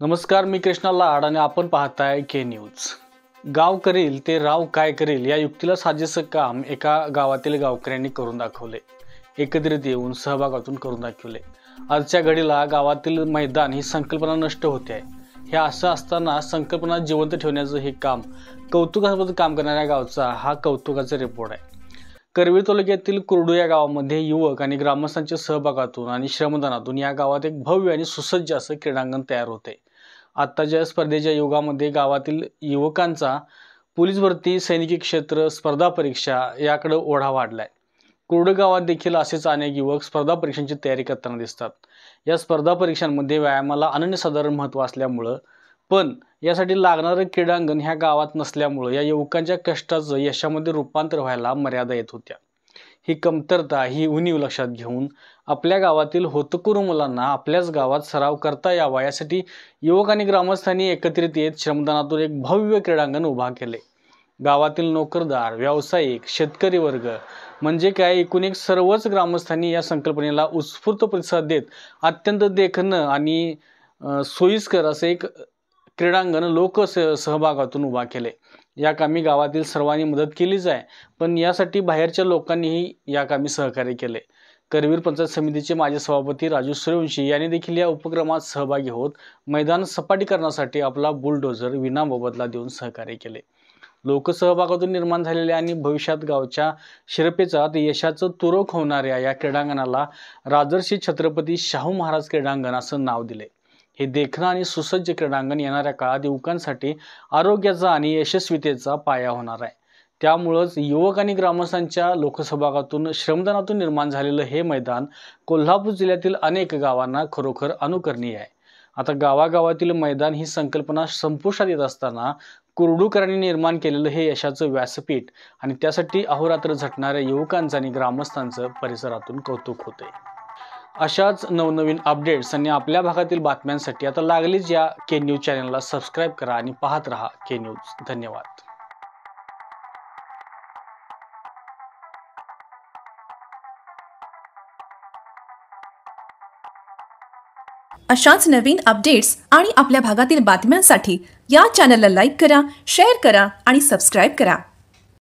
नमस्कार, मी कृष्णा लाड आणि आपण पाहताय के न्यूज। गाव करील ते राव काय करील या युक्तीला साजेसं काम एका गावातील गावकऱ्यांनी करून दाखवले। एकत्रित येऊन सहभागातून करून दाखवले। आजच्या घडीला गावातील मैदान ही संकल्पना नष्ट होते आहे। हे असं असताना संकल्पना जिवंत ठेवण्याचं हे काम कौतुकास्पद काम करणाऱ्या गावचा हा कौतुकाचा रिपोर्ट आहे। करवीर तालुक्यातील कुरडू या गावामध्ये युवक आणि ग्रामस्थांच्या सहभागातून आणि श्रमदानातून या गावात एक भव्य आणि सुसज्ज असं क्रीडांगण तयार होते। आताच्या स्पर्धेच्या युगामध्ये गावातील युवकांचा पोलीस भरती, सैनिकी क्षेत्र, स्पर्धा परीक्षा याकडे ओढा वाढलाय। कुरडू गावात देखील असेच अनेक युवक स्पर्धा परीक्षांची तयारी करताना दिसतात। या स्पर्धा परीक्षांमध्ये व्यायामाला अनन्यसाधारण महत्त्व असल्यामुळे पण यासाठी लागणारे क्रीडांगण ह्या गावात नसल्यामुळे या युवकांच्या कष्टाचं यशामध्ये रूपांतर व्हायला मर्यादा येत होत्या। ही कमतरता, ही उणीव लक्षात घेऊन आपल्या गावातील होतकरू मुलांना आपल्याच गावात सराव करता यावा यासाठी युवक आणि ग्रामस्थांनी एकत्रित येत श्रमदानातून एक भव्य क्रीडांगण उभा केले। गावातील नोकरदार, व्यावसायिक, शेतकरी वर्ग म्हणजे काय एकूण एक सर्वच ग्रामस्थांनी या संकल्पनेला उत्स्फूर्त प्रतिसाद देत अत्यंत देखणं आणि सोयीस्कर असे एक क्रीडांगण लोक सहभागातून उभा केले। या कामी गावातील सर्वांनी मदत केलीच आहे, पण यासाठी बाहेरच्या लोकांनीही या कामी सहकार्य केले। करवीर पंचायत समितीचे माजी सभापती राजू सूर्यवंशी यांनी देखील या उपक्रमात सहभागी होत मैदान सपाटीकरणासाठी आपला बुलडोझर विनामोबदला देऊन सहकार्य केले। लोकसहभागातून निर्माण झालेल्या आणि भविष्यात गावच्या शिरपेचात यशाचं तुरक होणाऱ्या या क्रीडांगणाला राजर्षी छत्रपती शाहू महाराज क्रीडांगण असं नाव दिले। हे देखणं आणि सुसज्ज क्रीडांगण येणाऱ्या काळात युवकांसाठी आरोग्याचा आणि यशस्वीतेचा पाया होणार आहे। त्यामुळेच युवक आणि ग्रामस्थांच्या लोकसहभागातून श्रमदानातून निर्माण झालेलं हे मैदान कोल्हापूर जिल्ह्यातील अनेक गावांना खरोखर अनुकरणीय आहे। आता गावागावातील मैदान ही संकल्पना संपुष्टात येत असताना कुरडूकरांनी निर्माण केलेलं हे यशाचं व्यासपीठ आणि त्यासाठी अहोरात्र झटणाऱ्या युवकांचं आणि ग्रामस्थांचं परिसरातून कौतुक होते। अशाच नवनवीन अपडेट्स आणि आपल्या भागातील बातम्यांसाठी आता लागलीच या के न्यूज चॅनलला सबस्क्राईब करा आणि पाहत रहा के न्यूज। धन्यवाद। अशाच नवीन अपडेट्स आणि आपल्या भागातील बातम्यांसाठी या चॅनलला लाईक करा, शेअर करा आणि सबस्क्राइब करा।